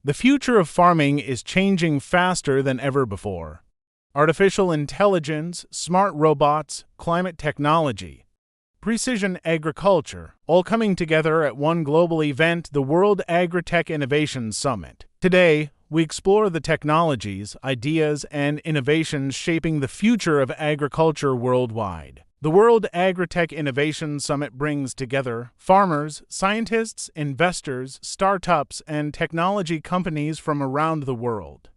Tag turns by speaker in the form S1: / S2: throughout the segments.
S1: The future of farming is changing faster than ever before. Artificial intelligence, smart robots, climate technology, precision agriculture, all coming together at one global event, the World AgriTech Innovation Summit. Today, we explore the technologies, ideas, and innovations shaping the future of agriculture worldwide. The World AgriTech Innovation Summit brings together farmers, scientists, investors, startups, and technology companies from around the world.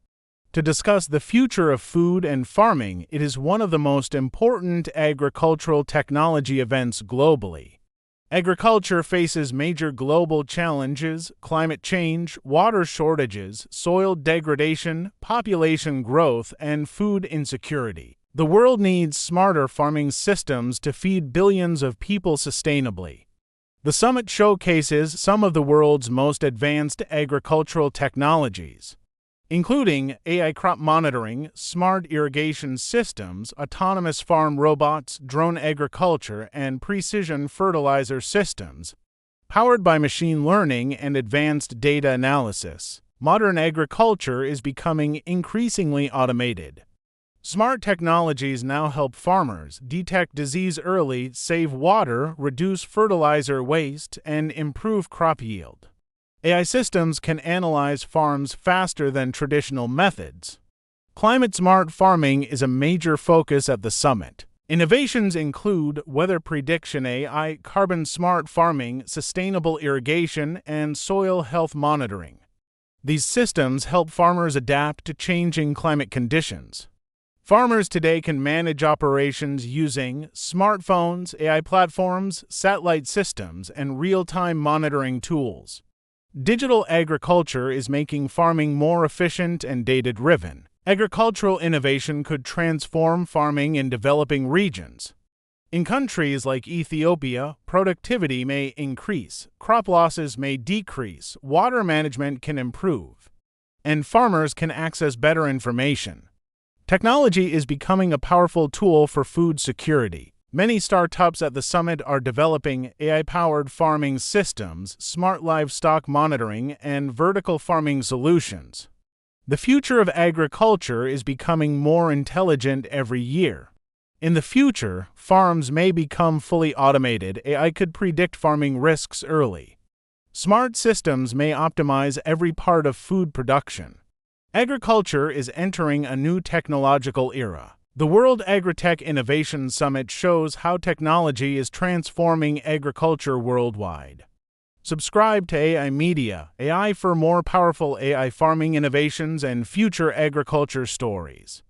S1: To discuss the future of food and farming, it is one of the most important agricultural technology events globally. Agriculture faces major global challenges: climate change, water shortages, soil degradation, population growth, and food insecurity. The world needs smarter farming systems to feed billions of people sustainably. The summit showcases some of the world's most advanced agricultural technologies, including AI crop monitoring, smart irrigation systems, autonomous farm robots, drone agriculture, and precision fertilizer systems, powered by machine learning and advanced data analysis. Modern agriculture is becoming increasingly automated. Smart technologies now help farmers detect disease early, save water, reduce fertilizer waste, and improve crop yield. AI systems can analyze farms faster than traditional methods. Climate-smart farming is a major focus at the summit. Innovations include weather prediction AI, carbon-smart farming, sustainable irrigation, and soil health monitoring. These systems help farmers adapt to changing climate conditions. Farmers today can manage operations using smartphones, AI platforms, satellite systems, and real-time monitoring tools. Digital agriculture is making farming more efficient and data-driven. Agricultural innovation could transform farming in developing regions. In countries like Ethiopia, productivity may increase, crop losses may decrease, water management can improve, and farmers can access better information. Technology is becoming a powerful tool for food security. Many startups at the summit are developing AI-powered farming systems, smart livestock monitoring, and vertical farming solutions. The future of agriculture is becoming more intelligent every year. In the future, farms may become fully automated. AI could predict farming risks early. Smart systems may optimize every part of food production. Agriculture is entering a new technological era. The World AgriTech Innovation Summit shows how technology is transforming agriculture worldwide. Subscribe to AI Media, AI for more powerful AI farming innovations and future agriculture stories.